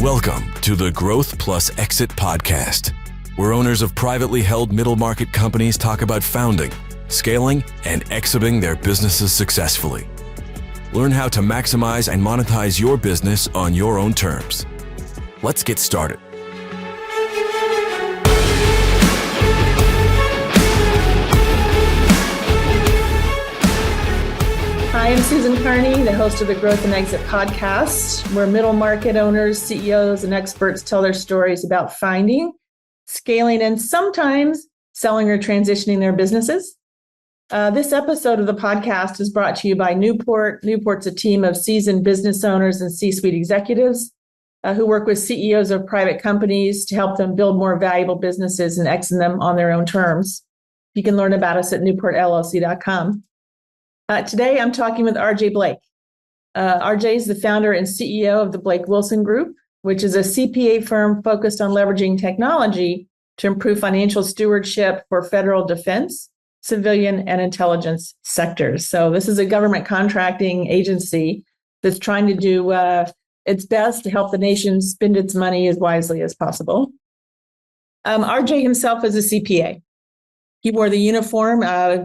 Welcome to the Growth Plus Exit podcast, where owners of privately held middle market companies talk about founding, scaling, and exiting their businesses successfully. Learn how to maximize and monetize your business on your own terms. Let's get started. Hi, I'm Susan Carney, the host of the Growth and Exit podcast, where middle market owners, CEOs, and experts tell their stories about finding, scaling, and sometimes selling or transitioning their businesses. This episode of the podcast is brought to you by Newport. Newport's a team of seasoned business owners and C-suite executives who work with CEOs of private companies to help them build more valuable businesses and exit them on their own terms. You can learn about us at newportllc.com. Today, I'm talking with RJ Blake. RJ is the founder and CEO of the Blake Willson Group, which is a CPA firm focused on leveraging technology to improve financial stewardship for federal defense, civilian, and intelligence sectors. So this is a government contracting agency that's trying to do its best to help the nation spend its money as wisely as possible. RJ himself is a CPA. He wore the uniform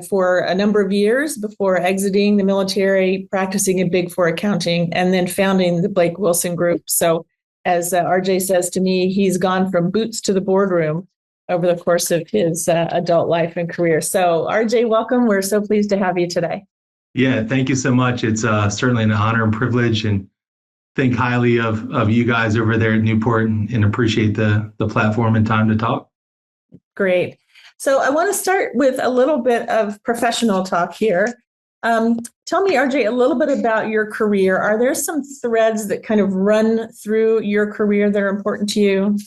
for a number of years before exiting the military, practicing in Big Four accounting, and then founding the Blake Willson Group. So as RJ says to me, he's gone from boots to the boardroom over the course of his adult life and career. So RJ, welcome. We're so pleased to have you today. Yeah, thank you so much. It's certainly an honor and privilege, and think highly of you guys over there at Newport and appreciate the platform and time to talk. Great. So I want to start with a little bit of professional talk here. Tell me, RJ, a little bit about your career. Are there some threads that kind of run through your career that are important to you?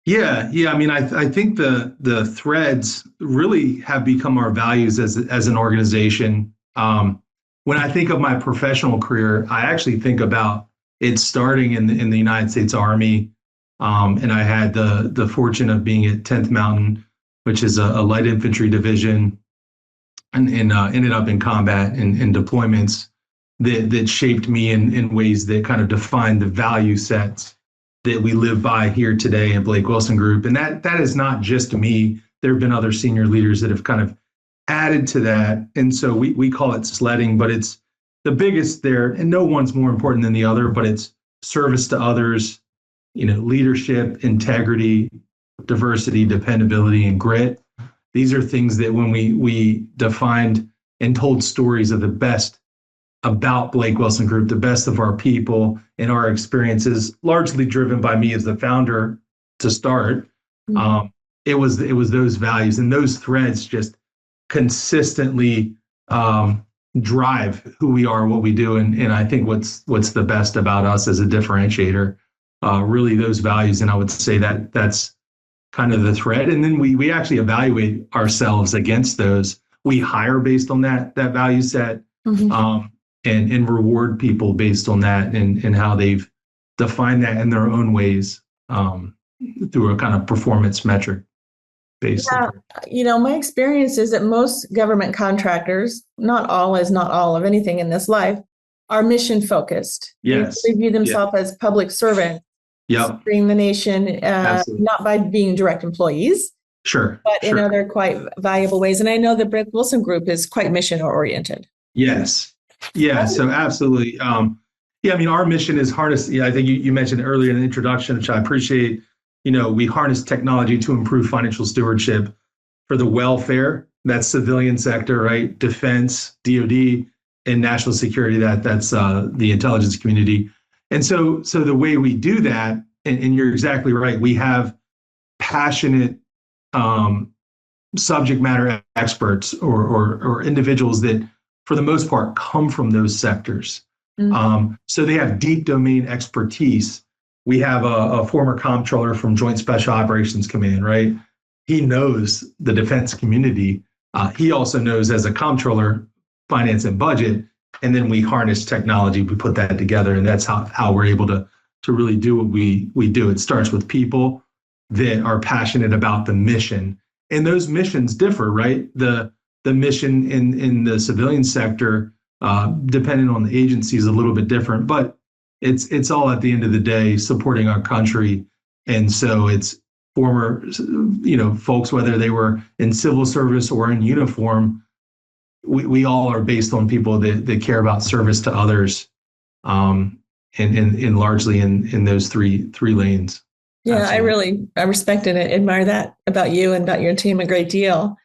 Yeah. I mean, I think the threads really have become our values as an organization. When I think of my professional career, I actually think about it starting in the United States Army. And I had the fortune of being at 10th Mountain, which is a light infantry division, and ended up in combat and deployments that shaped me in ways that kind of defined the value sets that we live by here today at Blake Willson Group. And that is not just me. There have been other senior leaders that have kind of added to that. And so we call it sledding, but it's the biggest there, and no one's more important than the other, but it's service to others, leadership, integrity, diversity, dependability, and grit. These are things that when we defined and told stories of the best about Blake Willson Group, the best of our people and our experiences, largely driven by me as the founder to start. Mm-hmm. It was those values and those threads just consistently drive who we are, what we do, and I think what's the best about us as a differentiator. Really those values, and I would say that's kind of the thread. And then we actually evaluate ourselves against those. We hire based on that value set, mm-hmm. And reward people based on that and how they've defined that in their own ways through a kind of performance metric based. Yeah, my experience is that most government contractors, not all of anything in this life, are mission focused. Yes. They view themselves as public servants. Yep. Serving the nation, not by being direct employees, but in other quite valuable ways. And I know the Blake Willson Group is quite mission oriented. Yes. Yeah. So absolutely. I mean, our mission is harness. I think you mentioned earlier in the introduction, which I appreciate. We harness technology to improve financial stewardship for the welfare, that's civilian sector, right? Defense, DoD, and national security. That's the intelligence community. And so the way we do that, and you're exactly right, we have passionate subject matter experts or individuals that, for the most part, come from those sectors. Mm-hmm. So they have deep domain expertise. We have a former comptroller from Joint Special Operations Command, right? He knows the defense community. He also knows, as a comptroller, finance and budget. And then we harness technology, we put that together, and that's how we're able to really do what we do. It starts with people that are passionate about the mission. And those missions differ, right? The mission in the civilian sector, depending on the agency, is a little bit different. But it's all at the end of the day supporting our country. And so it's former, folks, whether they were in civil service or in uniform, we all are based on people that care about service to others, and largely in those three lanes. Yeah, Absolutely. I respect and admire that about you and about your team a great deal.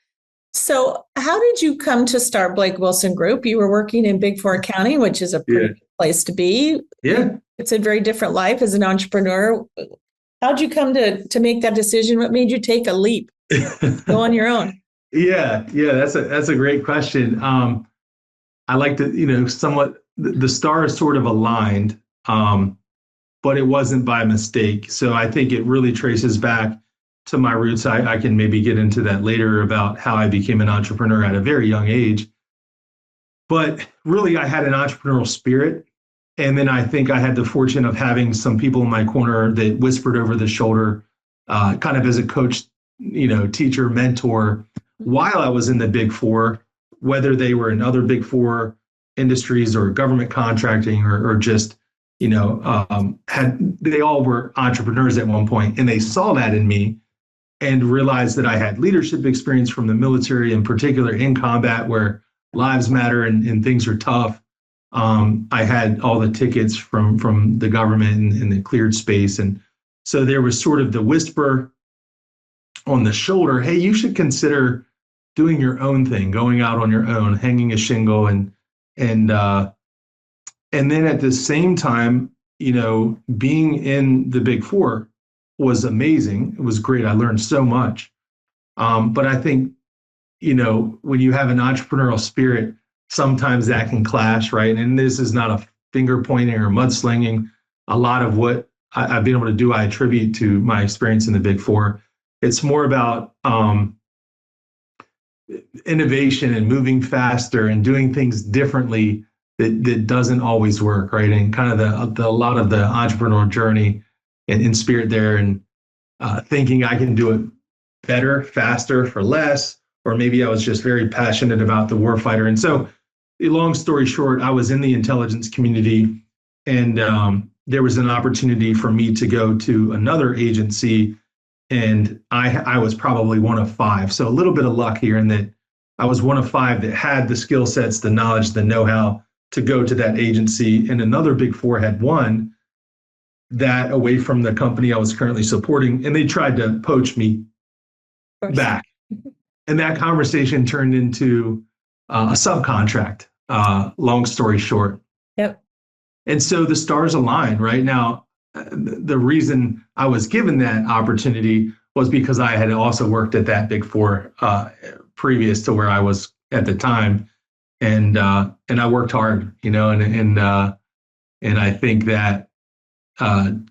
So how did you come to start Blake Willson Group? You were working in Big Four accounting, which is a pretty good place to be. Yeah. It's a very different life as an entrepreneur. How'd you come to make that decision? What made you take a leap, go on your own? Yeah, that's a great question. I like to, somewhat the stars sort of aligned, but it wasn't by mistake. So I think it really traces back to my roots. I can maybe get into that later about how I became an entrepreneur at a very young age. But really, I had an entrepreneurial spirit. And then I think I had the fortune of having some people in my corner that whispered over the shoulder, kind of as a coach, teacher, mentor, while I was in the Big Four, whether they were in other Big Four industries or government contracting or just, they all were entrepreneurs at one point, and they saw that in me and realized that I had leadership experience from the military, in particular in combat where lives matter and things are tough. I had all the tickets from the government in the cleared space. And so there was sort of the whisper on the shoulder, hey, you should consider doing your own thing, going out on your own, hanging a shingle. And then at the same time, being in the Big Four was amazing. It was great. I learned so much. But I think, when you have an entrepreneurial spirit, sometimes that can clash, right? And this is not a finger pointing or mudslinging. A lot of what I've been able to do, I attribute to my experience in the Big Four. It's more about innovation and moving faster and doing things differently that doesn't always work, right? And kind of a lot of the entrepreneurial journey and in spirit there, and thinking I can do it better, faster, for less, or maybe I was just very passionate about the warfighter. And so, long story short, I was in the intelligence community, and there was an opportunity for me to go to another agency, and I was probably one of five. So a little bit of luck here in that I was one of five that had the skill sets, the knowledge, the know-how to go to that agency, and another Big Four had won that away from the company I was currently supporting, and they tried to poach me back. And that conversation turned into a subcontract, long story short. Yep. And so the stars aligned. Right now, the reason I was given that opportunity was because I had also worked at that Big Four previous to where I was at the time. And I worked hard, and I think that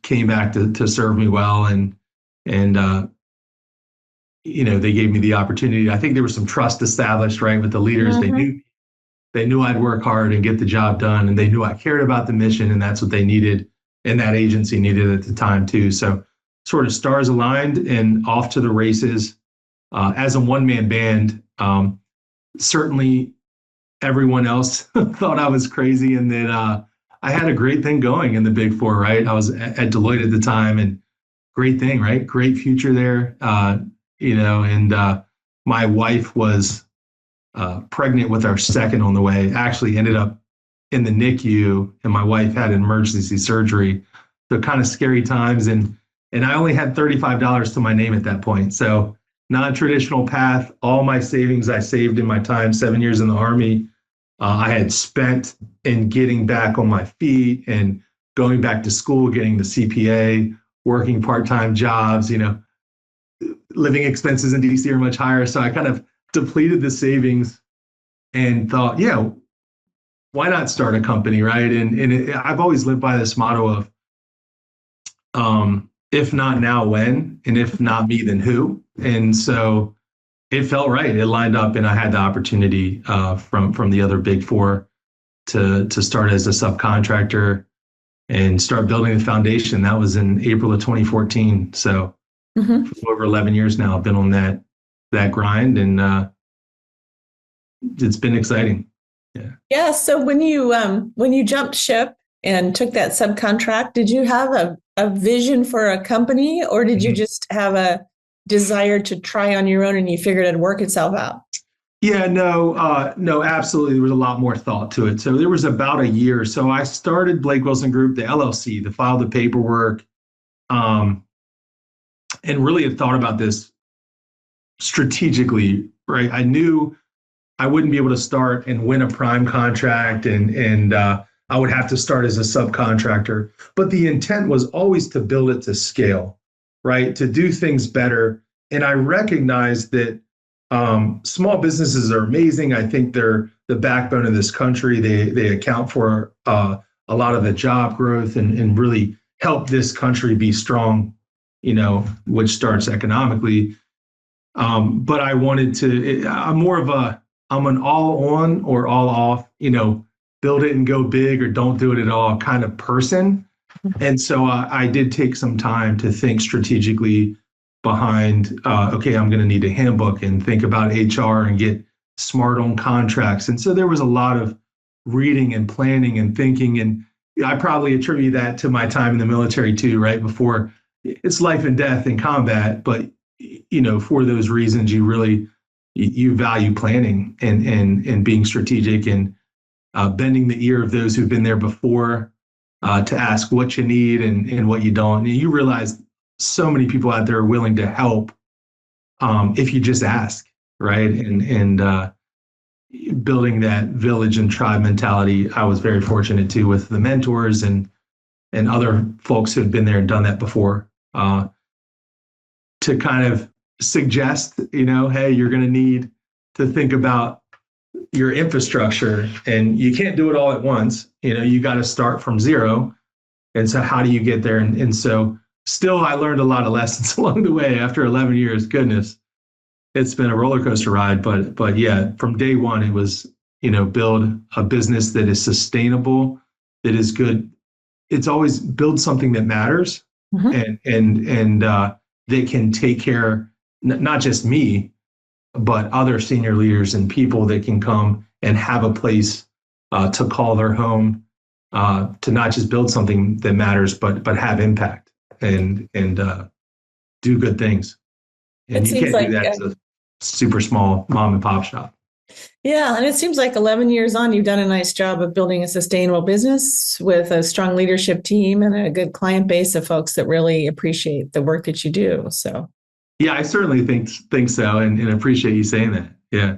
came back to serve me well. And they gave me the opportunity. I think there was some trust established, right, with the leaders. Mm-hmm. They knew I'd work hard and get the job done, and they knew I cared about the mission, and that's what they needed, and that agency needed at the time too. So sort of stars aligned and off to the races. As a one-man band, certainly everyone else thought I was crazy, and that I had a great thing going in the Big Four, right? I was at Deloitte at the time, and great thing, right? Great future there. And my wife was pregnant with our second on the way, actually ended up in the NICU, and my wife had emergency surgery. So kind of scary times. And I only had $35 to my name at that point. So non-traditional path, all my savings I saved in my time, 7 years in the Army, I had spent in getting back on my feet and going back to school, getting the CPA, working part-time jobs, living expenses in DC are much higher. So I kind of depleted the savings and thought, why not start a company, right? And I've always lived by this motto of, if not now, when? And if not me, then who? And so it felt right. It lined up, and I had the opportunity from the other Big Four to start as a subcontractor and start building the foundation. That was in April of 2014. So for over 11 years now, I've been on that grind, and it's been exciting. Yeah. Yeah. So when you jumped ship and took that subcontract, did you have a vision for a company, or did you just have a desire to try on your own and you figured it'd work itself out? Yeah, no, absolutely. There was a lot more thought to it. So there was about a year. So I started Blake Willson Group, the LLC, to file the paperwork, and really had thought about this strategically, right? I knew I wouldn't be able to start and win a prime contract, and I would have to start as a subcontractor. But the intent was always to build it to scale, right? To do things better. And I recognized that small businesses are amazing. I think they're the backbone of this country. They account for a lot of the job growth and really help this country be strong, which starts economically. But I wanted to, I'm an all on or all off, build it and go big or don't do it at all kind of person. And so I did take some time to think strategically behind, okay, I'm going to need a handbook and think about HR and get smart on contracts. And so there was a lot of reading and planning and thinking. And I probably attribute that to my time in the military too, right? Before, it's life and death in combat. But, for those reasons, you value planning and being strategic and bending the ear of those who've been there before to ask what you need and what you don't. And you realize so many people out there are willing to help if you just ask, right? And building that village and tribe mentality, I was very fortunate too with the mentors and other folks who had been there and done that before to kind of suggest, hey, you're going to need to think about your infrastructure, and you can't do it all at once. You got to start from zero. And so how do you get there? And so still, I learned a lot of lessons along the way after 11 years. Goodness, it's been a roller coaster ride. But yeah, from day one, it was, build a business that is sustainable, that is good. It's always build something that matters and that can take care, not just me, but other senior leaders and people that can come and have a place to call their home, to not just build something that matters, but have impact and do good things. And you can't do that as a super small mom and pop shop. Yeah, and it seems like 11 years on, you've done a nice job of building a sustainable business with a strong leadership team and a good client base of folks that really appreciate the work that you do. So. Yeah, I certainly think so, and appreciate you saying that. Yeah.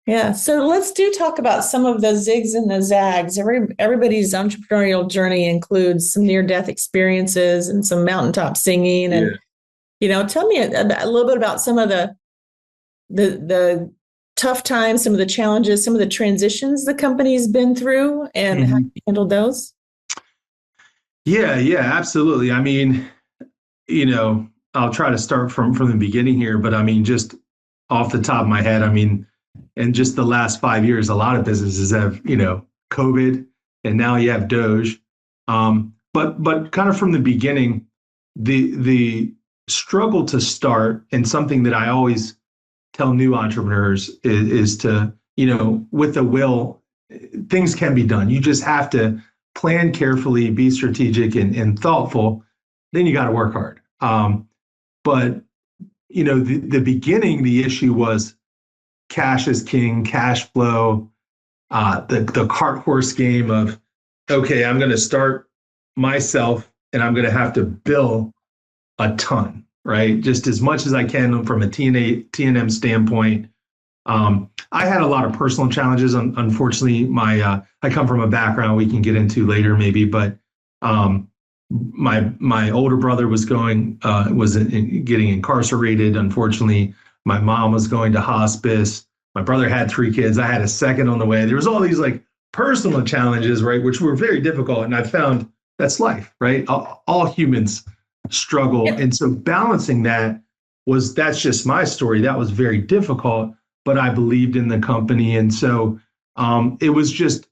Yeah. So let's talk about some of the zigs and the zags. Everybody's entrepreneurial journey includes some near-death experiences and some mountaintop singing. And, tell me a little bit about some of the tough times, some of the challenges, some of the transitions the company's been through and how you handled those. Yeah, absolutely. I mean, I'll try to start from the beginning here, but I mean, just off the top of my head, in just the last 5 years, a lot of businesses have, COVID, and now you have Doge. But kind of from the beginning, the struggle to start, and something that I always tell new entrepreneurs is to, with the will, things can be done. You just have to plan carefully, be strategic and thoughtful. Then you got to work hard. But, the beginning, the issue was cash is king, cash flow, the cart horse game of, okay, I'm going to start myself and I'm going to have to bill a ton, right? Just as much as I can from a T&M standpoint. I had a lot of personal challenges. Unfortunately, I come from a background we can get into later maybe, but my older brother was getting incarcerated. Unfortunately, my mom was going to hospice. My brother had 3 kids. I had a second on the way. There was all these personal challenges, right, which were very difficult. And I found that's life, right? All humans struggle. Yep. And so balancing that's just my story. That was very difficult, but I believed in the company. And so it was just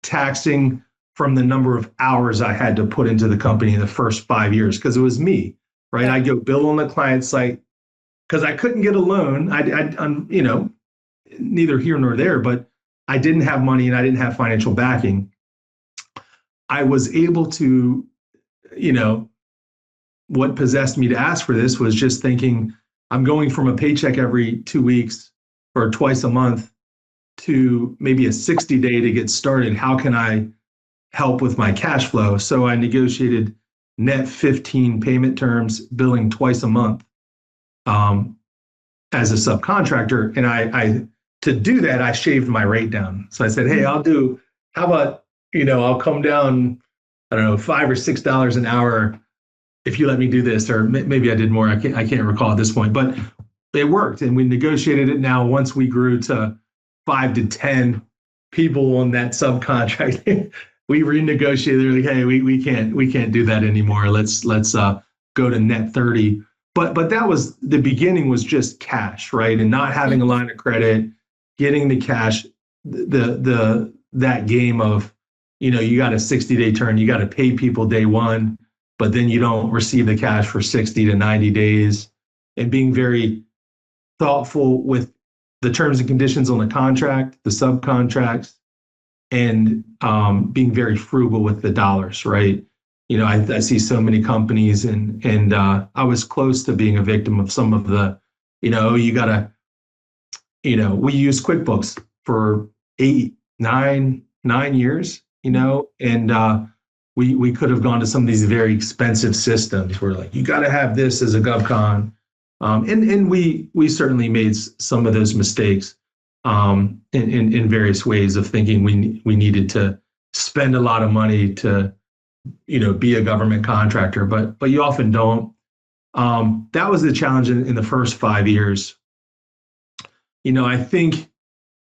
taxing from the number of hours I had to put into the company in the first 5 years, because it was me, right? I'd go bill on the client site because I couldn't get a loan. I neither here nor there, but I didn't have money and I didn't have financial backing. I was able to, what possessed me to ask for this was just thinking, I'm going from a paycheck every 2 weeks or twice a month to maybe a 60-day to get started. How can I help with my cash flow? So I negotiated net 15 payment terms, billing twice a month as a subcontractor. And I to do that, I shaved my rate down. So I said, hey, how about, I'll come down, I don't know, $5 or $6 an hour if you let me do this, or maybe I did more. I can't recall at this point, but it worked. And we negotiated it. Now, once we grew to 5 to 10 people on that subcontract, we renegotiated. They're like, hey, we can't do that anymore. Let's go to net 30. But that was the beginning, was just cash, right? And not having a line of credit, getting the cash, that game of, you got a 60-day turn, you got to pay people day one, but then you don't receive the cash for 60 to 90 days, and being very thoughtful with the terms and conditions on the contract, the subcontracts, and being very frugal with the dollars, right? I see so many companies, and I was close to being a victim of some of the, you gotta, we use QuickBooks for 9 years, and we could have gone to some of these very expensive systems where, like, you got to have this as a GovCon, and we certainly made some of those mistakes in various ways of thinking we needed to spend a lot of money to be a government contractor, but you often don't. That was the challenge in the first 5 years. I think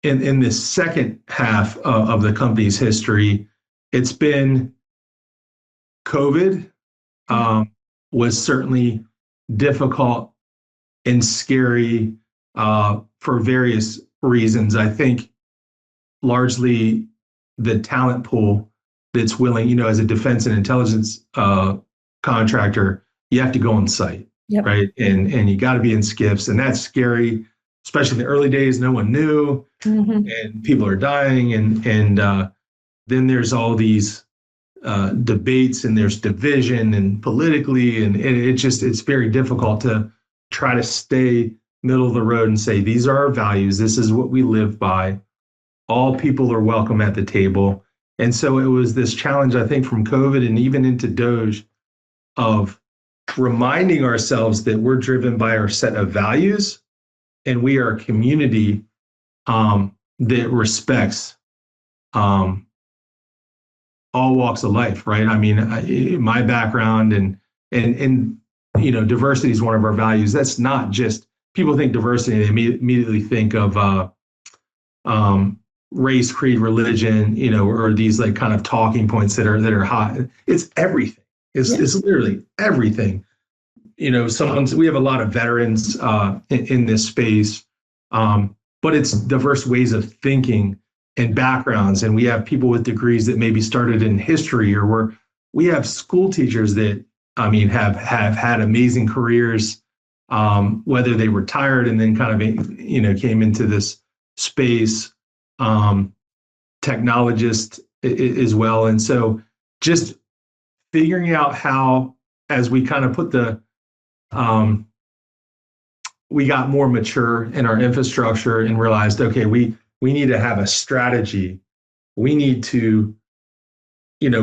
in the second half of the company's history, it's been COVID was certainly difficult and scary for various reasons. I think largely the talent pool that's willing, as a defense and intelligence contractor, you have to go on site, right? And you got to be in SCIFs, and that's scary, especially in the early days. No one knew, and people are dying, and then there's all these debates, and there's division, and politically, and it's very difficult to try to stay middle of the road and say, these are our values, this is what we live by, all people are welcome at the table. And so it was this challenge, I think, from COVID and even into DOGE, of reminding ourselves that we're driven by our set of values, and we are a community that respects all walks of life, right? I mean, my background and diversity is one of our values. That's not just, people think diversity, they immediately think of race, creed, religion, or these like kind of talking points that are hot. It's everything. It's literally everything. We have a lot of veterans in this space, but it's diverse ways of thinking and backgrounds. And we have people with degrees that maybe started in history, or we have school teachers that, have had amazing careers, whether they retired and then kind of, came into this space, technologists as well. And so just figuring out how, as we kind of put we got more mature in our infrastructure and realized, okay, we need to have a strategy. We need to,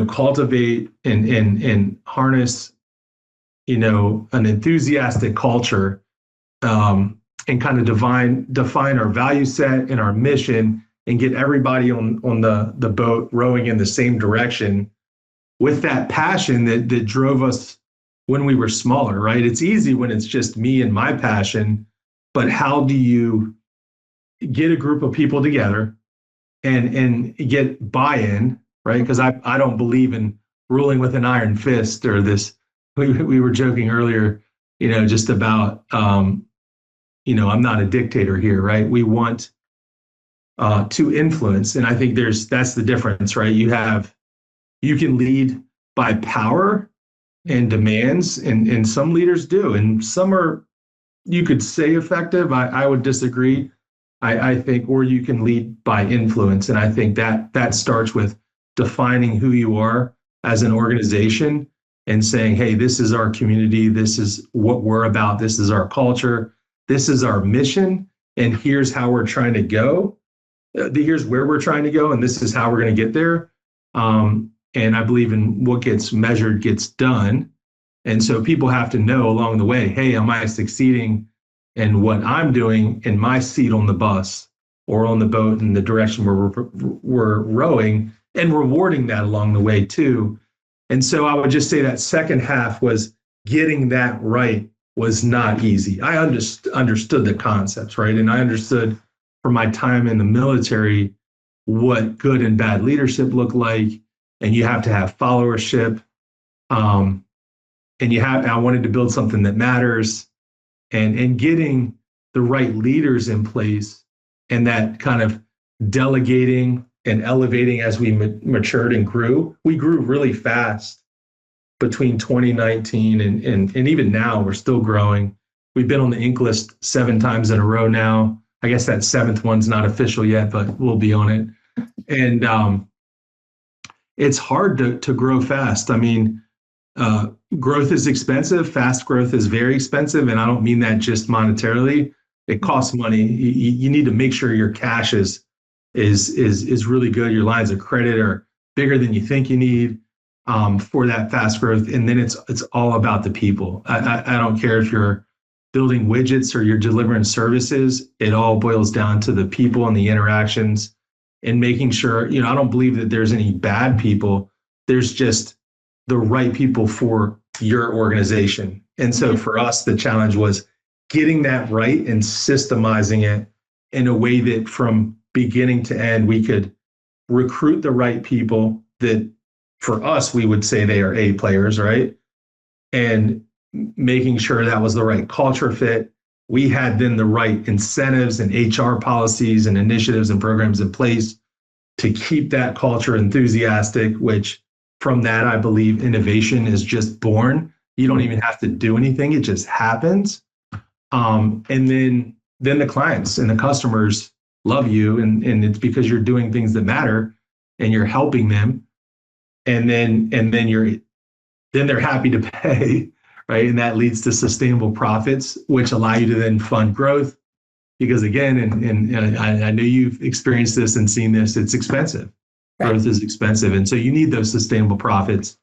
cultivate and harness, an enthusiastic culture, and kind of define our value set and our mission, and get everybody on the boat rowing in the same direction with that passion that drove us when we were smaller, right? It's easy when it's just me and my passion, but how do you get a group of people together and get buy-in, right? Because I don't believe in ruling with an iron fist, or this, we were joking earlier, just about, I'm not a dictator here, right? We want to influence. And I think that's the difference, right? You can lead by power and demands, and some leaders do, and some are, you could say, effective. I would disagree. I think, or you can lead by influence. And I think that starts with defining who you are, as an organization and saying, hey, this is our community, this is what we're about, this is our culture, this is our mission, and here's how we're trying to go. Here's where we're trying to go, and this is how we're going to get there. And I believe in what gets measured gets done. And so people have to know along the way, hey, am I succeeding in what I'm doing in my seat on the bus or on the boat in the direction where we're rowing, and rewarding that along the way too. And so I would just say that second half was getting that right was not easy. I understood the concepts, right? And I understood from my time in the military what good and bad leadership look like. And you have to have followership. I wanted to build something that matters, and getting the right leaders in place, and that kind of delegating and elevating as we matured and grew. We grew really fast between 2019 and even now we're still growing. We've been on the Inc. list 7 times in a row now. I guess that 7th one's not official yet, but we'll be on it. And it's hard to grow fast. I mean, growth is expensive. Fast growth is very expensive. And I don't mean that just monetarily. It costs money. You need to make sure your cash is really good. Your lines of credit are bigger than you think you need for that fast growth. And then it's all about the people. I don't care if you're building widgets or you're delivering services. It all boils down to the people and the interactions, and making sure, I don't believe that there's any bad people. There's just the right people for your organization. And so for us, the challenge was getting that right and systemizing it in a way that from beginning to end, we could recruit the right people that for us, we would say they are A players, right? And making sure that was the right culture fit. We had then the right incentives and HR policies and initiatives and programs in place to keep that culture enthusiastic, which from that, I believe innovation is just born. You don't even have to do anything. It just happens. And then the clients and the customers love you, and it's because you're doing things that matter and you're helping them. And then they're happy to pay, right? And that leads to sustainable profits, which allow you to then fund growth. Because again, and I know you've experienced this and seen this, it's expensive. Right. Growth is expensive. And so you need those sustainable profits.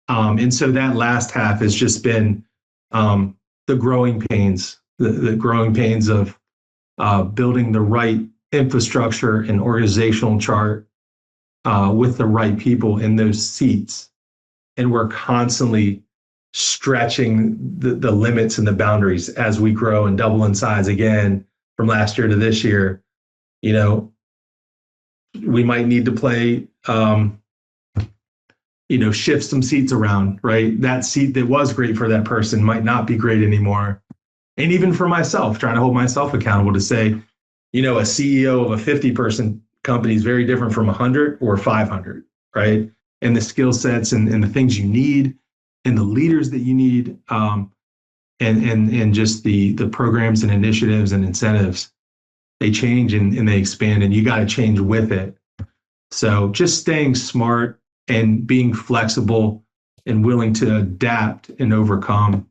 And so that last half has just been the growing pains, the growing pains of building the right infrastructure and organizational chart with the right people in those seats. And we're constantly stretching the limits and the boundaries as we grow and double in size again from last year to this year. We might need to play, shift some seats around, right? That seat that was great for that person might not be great anymore. And even for myself, trying to hold myself accountable to say, a CEO of a 50-person company is very different from 100 or 500, right? And the skill sets and the things you need and the leaders that you need, and just the programs and initiatives and incentives, they change and they expand, and you got to change with it. So just staying smart and being flexible and willing to adapt and overcome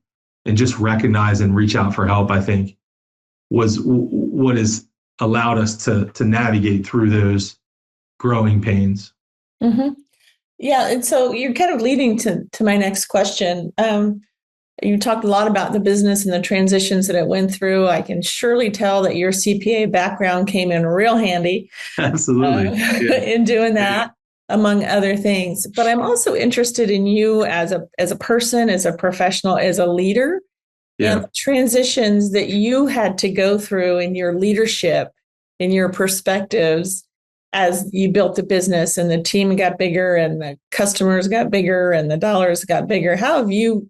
and just recognize and reach out for help, I think, was what has allowed us to navigate through those growing pains. Mm-hmm. Yeah. And so you're kind of leading to my next question. You talked a lot about the business and the transitions that it went through. I can surely tell that your CPA background came in real handy. Absolutely. In doing that, among other things. But I'm also interested in you as a person, as a professional, as a leader, and the transitions that you had to go through in your leadership, in your perspectives, as you built the business and the team got bigger and the customers got bigger and the dollars got bigger. How have you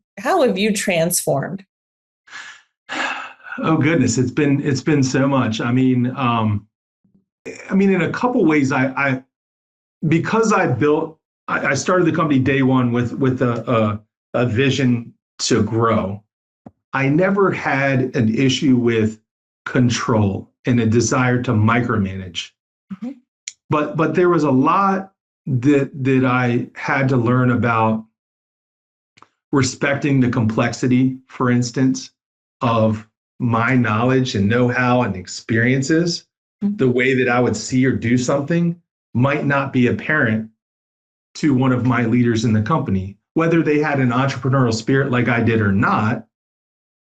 transformed? Oh goodness, it's been so much. I mean, in a couple ways, I started the company day one with a vision to grow. I never had an issue with control and a desire to micromanage. Mm-hmm. But there was a lot that I had to learn about respecting the complexity, for instance, of my knowledge and know-how and experiences. The way that I would see or do something might not be apparent to one of my leaders in the company, whether they had an entrepreneurial spirit like I did or not.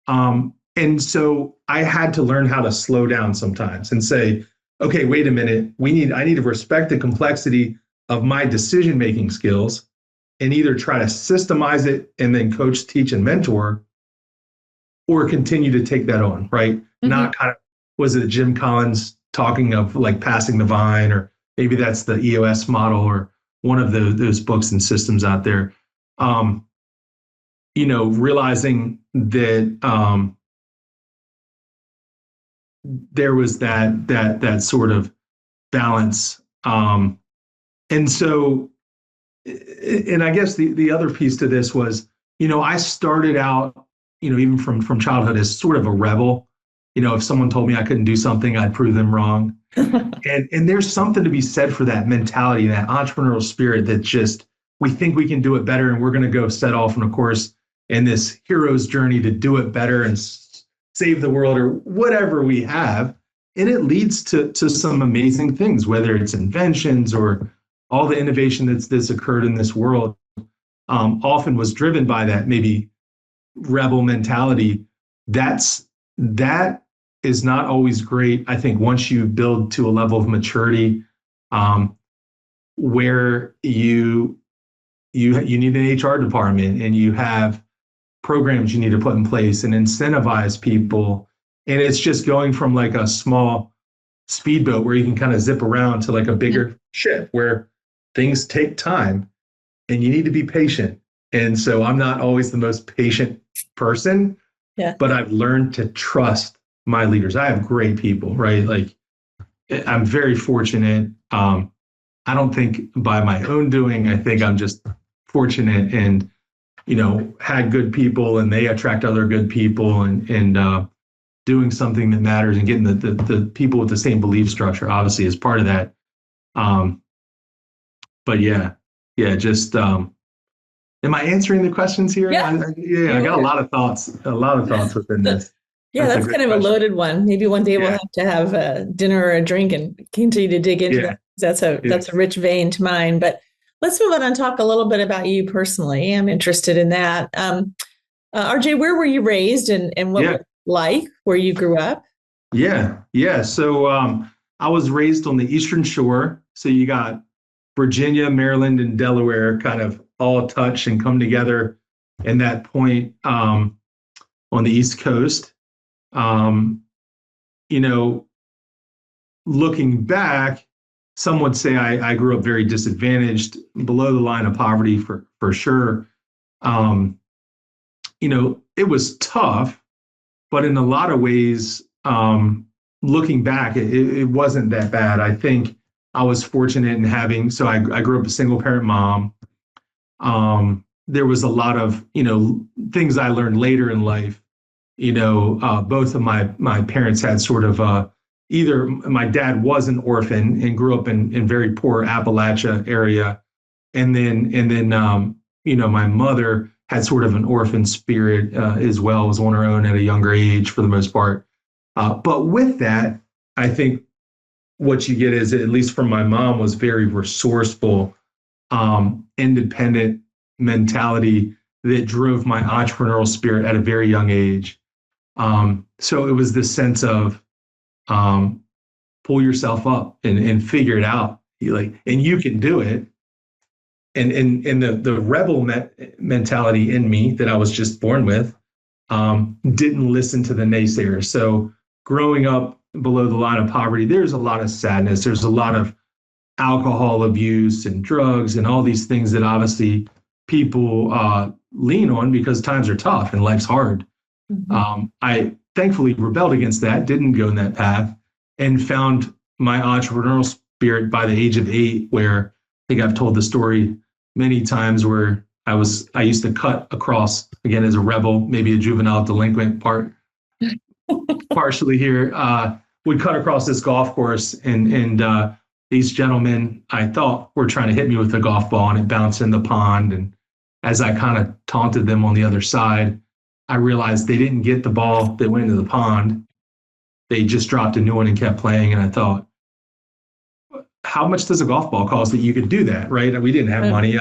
And so I had to learn how to slow down sometimes and say, okay, wait a minute, I need to respect the complexity of my decision-making skills and either try to systemize it and then coach, teach, and mentor, or continue to take that on, right? Mm-hmm. Not kind of, was it Jim Collins talking of like passing the vine, or maybe that's the EOS model or one of those books and systems out there. Realizing that there was that sort of balance. And so, and I guess the other piece to this was, I started out, even from childhood as sort of a rebel. If someone told me I couldn't do something, I'd prove them wrong. and there's something to be said for that mentality, that entrepreneurial spirit that just, we think we can do it better, and we're going to go set off on a course in this hero's journey to do it better and save the world or whatever we have. And it leads to some amazing things, whether it's inventions or all the innovation that's occurred in this world, often was driven by that maybe rebel mentality. That is not always great. I think once you build to a level of maturity, where you need an HR department and you have programs you need to put in place and incentivize people. And it's just going from like a small speedboat where you can kind of zip around to like a bigger ship where things take time and you need to be patient. And so I'm not always the most patient person, but I've learned to trust my leaders. I have great people, right? Like, I'm very fortunate. I don't think by my own doing, I think I'm just fortunate and, had good people, and they attract other good people, and doing something that matters and getting the people with the same belief structure obviously is part of that. But just, am I answering the questions here? Yeah. I got a lot of thoughts within this. Yeah, that's kind of a loaded one. Maybe one day we'll have to have a dinner or a drink and continue to dig into that. That's a rich vein to mine. But let's move on and talk a little bit about you personally. I'm interested in that. RJ, where were you raised and what was it like where you grew up? Yeah. So I was raised on the Eastern Shore. So you got Virginia, Maryland, and Delaware kind of all touch and come together in that point on the East Coast. Looking back, some would say I grew up very disadvantaged, below the line of poverty for sure. It was tough, but in a lot of ways, looking back, it wasn't that bad. I think I was fortunate in having, so I grew up a single parent mom. There was a lot of, things I learned later in life. Both of my parents had sort of either my dad was an orphan and grew up in very poor Appalachia area. And then my mother had sort of an orphan spirit as well, was on her own at a younger age for the most part. But with that, I think what you get is, at least from my mom, was very resourceful, independent mentality that drove my entrepreneurial spirit at a very young age. So it was this sense of pull yourself up and figure it out, and you can do it. And the rebel mentality in me that I was just born with didn't listen to the naysayers. So growing up below the line of poverty, there's a lot of sadness. There's a lot of alcohol abuse and drugs and all these things that obviously people lean on because times are tough and life's hard. Mm-hmm. I thankfully rebelled against that, didn't go in that path, and found my entrepreneurial spirit by the age of 8, where I think I've told the story many times where I used to cut across, again, as a rebel, maybe a juvenile delinquent partially here, would cut across this golf course and these gentlemen, I thought, were trying to hit me with a golf ball, and it bounced in the pond. And as I kind of taunted them on the other side, I realized they didn't get the ball that went into the pond. They just dropped a new one and kept playing. And I thought, how much does a golf ball cost that you could do that, right? We didn't have money.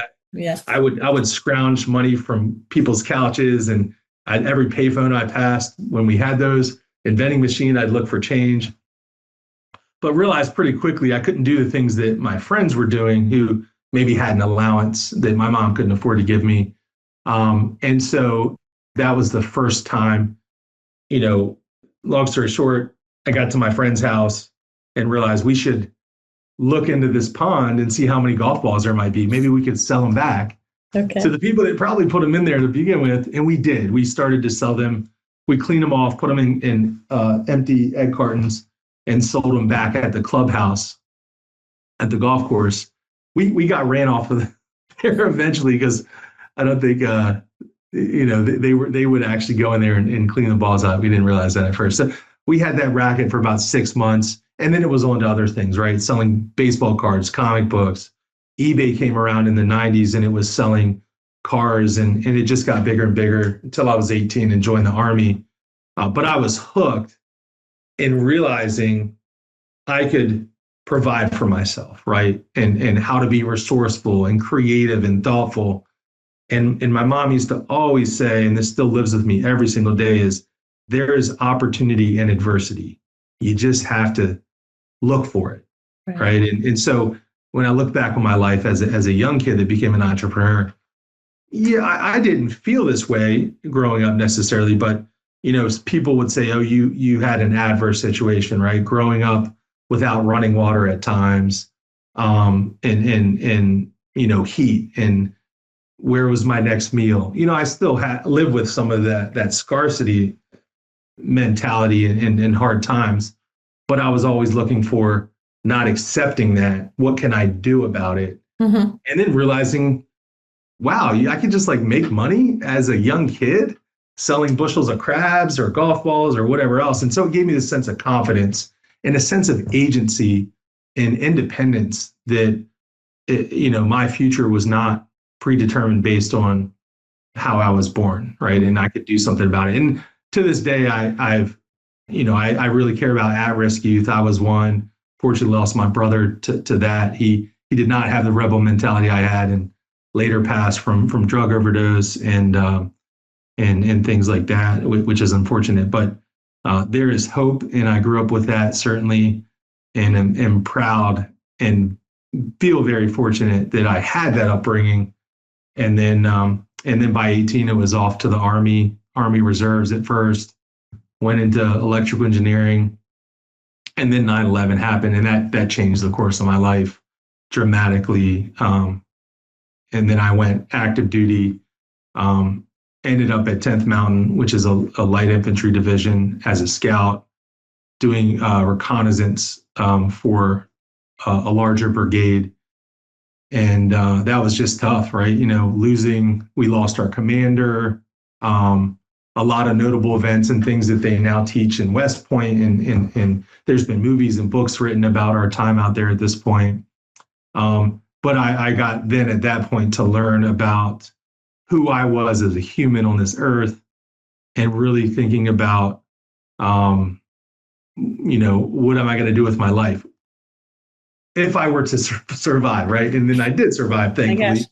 I would scrounge money from people's couches, and every payphone I passed when we had those, and vending machine, I'd look for change. But realized pretty quickly I couldn't do the things that my friends were doing, who maybe had an allowance that my mom couldn't afford to give me. And so that was the first time, long story short, I got to my friend's house and realized we should look into this pond and see how many golf balls there might be. Maybe we could sell them back to the people that probably put them in there to begin with. And we did. We started to sell them. We cleaned them off, put them in empty egg cartons, and sold them back at the clubhouse at the golf course. We got ran off of there eventually, because I don't think they would actually go in there and clean the balls out. We didn't realize that at first. So we had that racket for about 6 months, and then it was on to other things, right? Selling baseball cards, comic books. eBay came around in the 90s, and it was selling cars, and it just got bigger and bigger until I was 18 and joined the Army. But I was hooked in realizing I could provide for myself, right? And how to be resourceful and creative and thoughtful. And my mom used to always say, and this still lives with me every single day, is there is opportunity in adversity. You just have to look for it, right? And so when I look back on my life as a young kid that became an entrepreneur, I didn't feel this way growing up necessarily, but people would say, oh, you had an adverse situation, right? Growing up without running water at times, and heat, and where was my next meal? I still live with some of that scarcity mentality in hard times, but I was always looking for, not accepting that. What can I do about it? Mm-hmm. And then realizing, wow, I could just make money as a young kid, selling bushels of crabs or golf balls or whatever else. And so it gave me this sense of confidence and a sense of agency and independence that, my future was not predetermined based on how I was born, right? And I could do something about it. And to this day, I really care about at-risk youth. I was one. Fortunately, lost my brother to that. He did not have the rebel mentality I had, and later passed from drug overdose and things like that, which is unfortunate. But there is hope, and I grew up with that, certainly, and am proud and feel very fortunate that I had that upbringing. And then by 18, it was off to the Army Reserves at first, went into electrical engineering, and then 9/11 happened, and that changed the course of my life dramatically. And then I went active duty, ended up at 10th Mountain, which is a light infantry division, as a scout, doing reconnaissance for a larger brigade. And that was just tough, right? We lost our commander, a lot of notable events and things that they now teach in West Point. And there's been movies and books written about our time out there at this point. But I got then at that point to learn about who I was as a human on this earth, and really thinking about, what am I going to do with my life if I were to survive, right? And then I did survive, thankfully.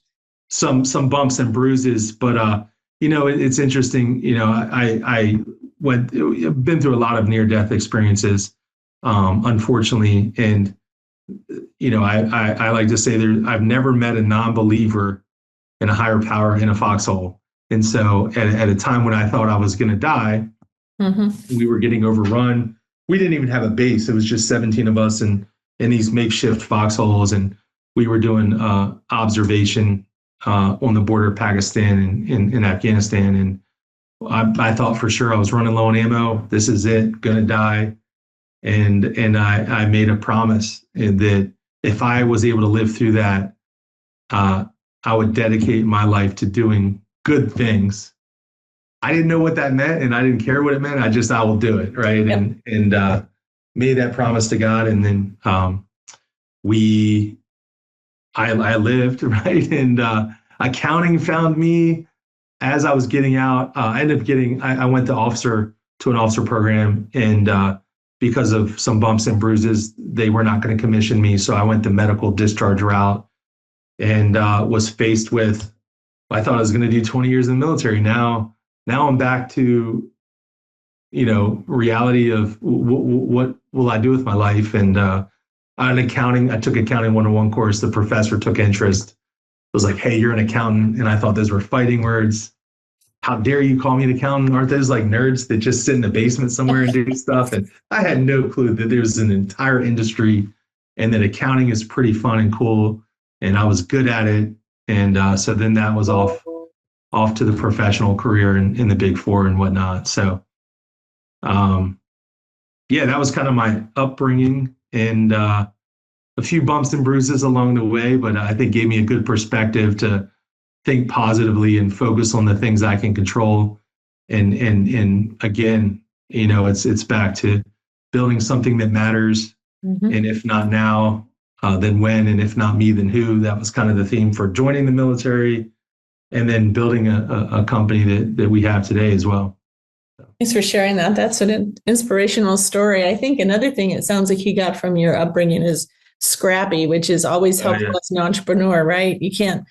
Some bumps and bruises, but it's interesting. I've been through a lot of near-death experiences, unfortunately, and I like to say I've never met a non-believer in a higher power in a foxhole. And so at a time when I thought I was going to die, mm-hmm. we were getting overrun. We didn't even have a base. It was just 17 of us in these makeshift foxholes. And we were doing observation on the border of Pakistan and Afghanistan. And I thought for sure I was running low on ammo. This is it, going to die. And I made a promise that if I was able to live through that, I would dedicate my life to doing good things. I didn't know what that meant, and I didn't care what it meant. I will do it, right? Yep. And made that promise to God. And then I lived, right? And accounting found me as I was getting out. I ended up I went to an officer program, and because of some bumps and bruises, they were not going to commission me. So I went the medical discharge route, and was faced with, I thought I was going to do 20 years in the military. Now I'm back to, reality of what will I do with my life? And on accounting, I took accounting 101 course. The professor took interest. It was like, hey, you're an accountant. And I thought those were fighting words. How dare you call me an accountant? Aren't those like nerds that just sit in the basement somewhere and do stuff? And I had no clue that there's an entire industry and that accounting is pretty fun and cool. And I was good at it. And so then that was off to the professional career in the Big Four and whatnot. So, that was kind of my upbringing, and a few bumps and bruises along the way, but I think gave me a good perspective to think positively and focus on the things I can control. And again, it's back to building something that matters. Mm-hmm. And if not now, then when, and if not me, then who. That was kind of the theme for joining the military, and then building a company that we have today as well. Thanks for sharing that. That's an inspirational story. I think another thing it sounds like you got from your upbringing is scrappy, which is always helpful as an entrepreneur, right? You can't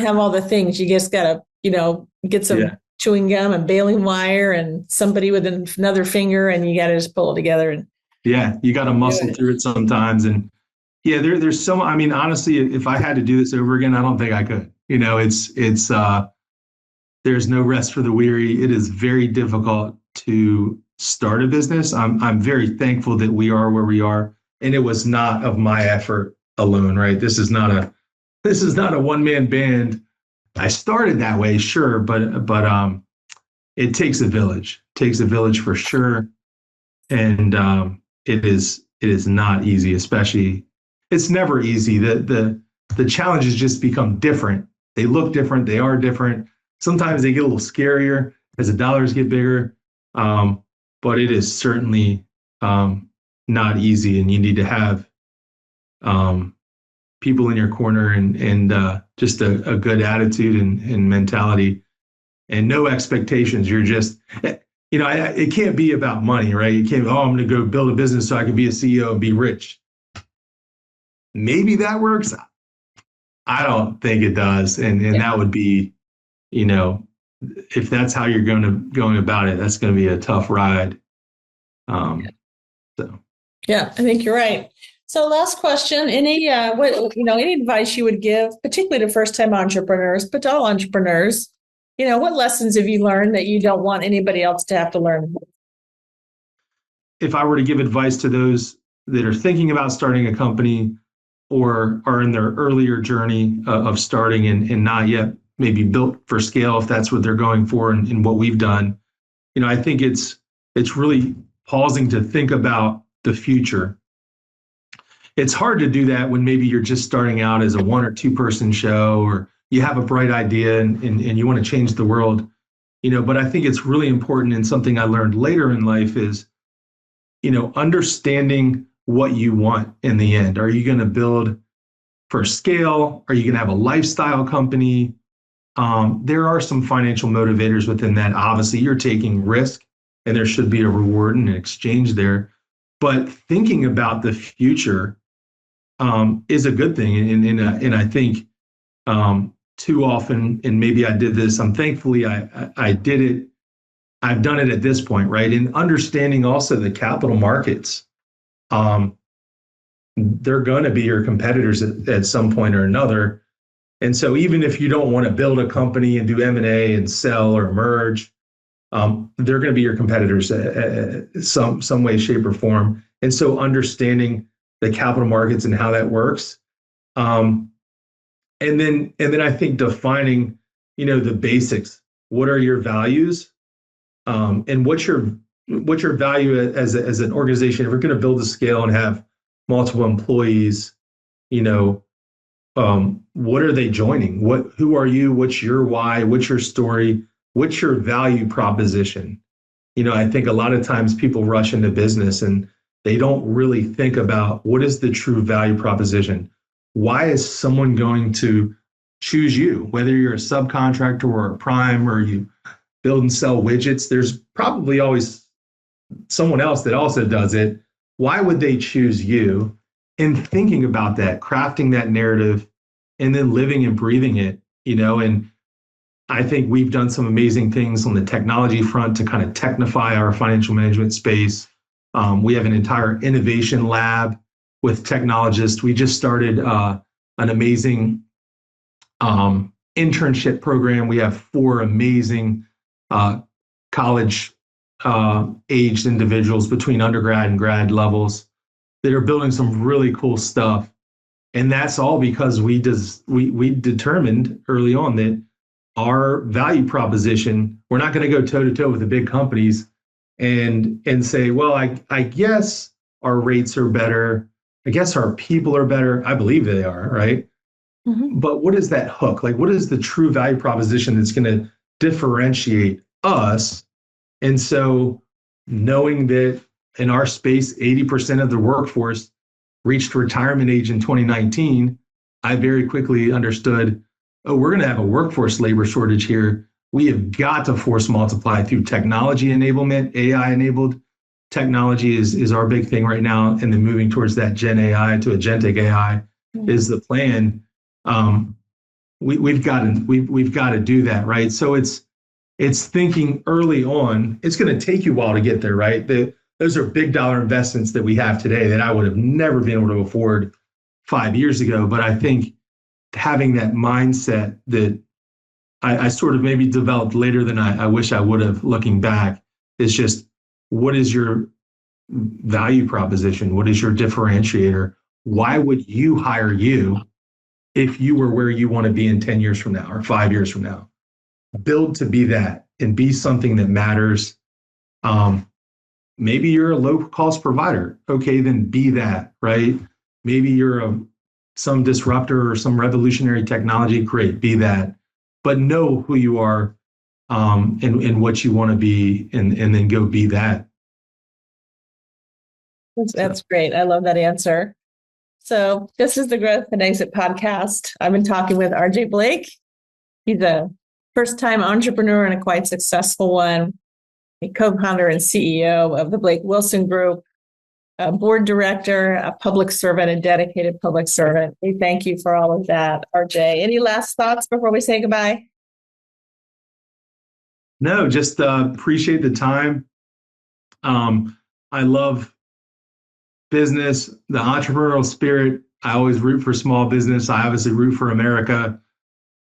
have all the things. You just got to, get some chewing gum and baling wire and somebody with another finger, and you got to just pull it together. And you got to muscle through it sometimes. And there's so, honestly, if I had to do this over again, I don't think I could. It's there's no rest for the weary. It is very difficult to start a business. I'm very thankful that we are where we are, and it was not of my effort alone, right? This is not a one-man band. I started that way, sure, but it takes a village. It takes a village for sure, and it is not easy. Especially, it's never easy. The challenges just become different. They look different. They are different. Sometimes they get a little scarier as the dollars get bigger, but it is certainly not easy, and you need to have people in your corner and just a good attitude and mentality, and no expectations. You're just, it can't be about money, right? You can't, I'm going to go build a business so I can be a CEO and be rich. Maybe that works. I don't think it does, and that would be, if that's how you're going about it, that's going to be a tough ride. So. Yeah, I think you're right. So last question, any advice you would give, particularly to first-time entrepreneurs, but to all entrepreneurs, what lessons have you learned that you don't want anybody else to have to learn? If I were to give advice to those that are thinking about starting a company or are in their earlier journey of starting and not yet maybe built for scale, if that's what they're going for and what we've done, I think it's really pausing to think about the future. It's hard to do that when maybe you're just starting out as a 1 or 2 person show, or you have a bright idea and you want to change the world, but I think it's really important, and something I learned later in life is, understanding what you want in the end. Are you going to build for scale? Are you going to have a lifestyle company? There are some financial motivators within that. Obviously, you're taking risk, and there should be a reward and an exchange there. But thinking about the future is a good thing. And I think too often, and maybe I did this, thankfully I did it. I've done it at this point, right? And understanding also the capital markets, they're going to be your competitors at some point or another. And so even if you don't want to build a company and do M&A and sell or merge, they're going to be your competitors some way, shape, or form. And so understanding the capital markets and how that works, and then I think defining, the basics. What are your values, and what's your value as an organization? If we're going to build a scale and have multiple employees, what are they joining? Who are you? What's your why? What's your story? What's your value proposition? I think a lot of times people rush into business and they don't really think about what is the true value proposition. Why is someone going to choose you, whether you're a subcontractor or a prime or you build and sell widgets? There's probably always someone else that also does it. Why would they choose you? And thinking about that, crafting that narrative, and then living and breathing it, and I think we've done some amazing things on the technology front to kind of technify our financial management space. We have an entire innovation lab with technologists. We just started an amazing internship program. We have 4 amazing college aged individuals between undergrad and grad levels that are building some really cool stuff. And that's all because we determined early on that our value proposition, we're not going to go toe to toe with the big companies and say, well, I guess our rates are better. I guess our people are better. I believe they are, right? Mm-hmm. But what is that hook? Like, what is the true value proposition that's going to differentiate us? And so knowing that in our space, 80% of the workforce reached retirement age in 2019, I very quickly understood, we're going to have a workforce labor shortage here. We have got to force multiply through technology enablement. AI-enabled technology is our big thing right now, and then moving towards that Gen AI to agentic AI is the plan. We've got to do that, right? So it's thinking early on. It's going to take you a while to get there, right? Those are big dollar investments that we have today that I would have never been able to afford 5 years ago. But I think having that mindset that I sort of maybe developed later than I wish I would have, looking back, is just, what is your value proposition? What is your differentiator? Why would you hire you if you were where you want to be in 10 years from now or 5 years from now? Build to be that and be something that matters. Maybe you're a low-cost provider. Okay, then be that, right? Maybe you're some disruptor or some revolutionary technology. Great, be that. But know who you are and what you want to be, and then go be that. That's great. I love that answer. So this is the Growth and Exit podcast. I've been talking with RJ Blake. He's a first-time entrepreneur and a quite successful one. A co-founder and CEO of the Blake Willson Group, a board director, a public servant, a dedicated public servant. We thank you for all of that, RJ. Any last thoughts before we say goodbye? No, just appreciate the time. I love business, the entrepreneurial spirit. I always root for small business. I obviously root for America.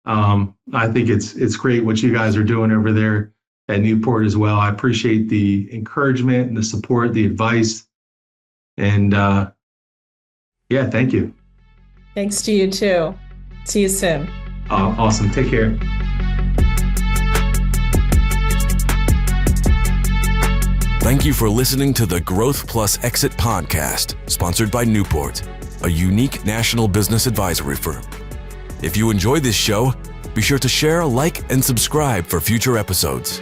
I think it's great what you guys are doing over there at Newport as well. I appreciate the encouragement and the support, the advice. And thank you. Thanks to you too. See you soon. Awesome. Take care. Thank you for listening to the Growth Plus Exit podcast, sponsored by Newport, a unique national business advisory firm. If you enjoyed this show, be sure to share, like, and subscribe for future episodes.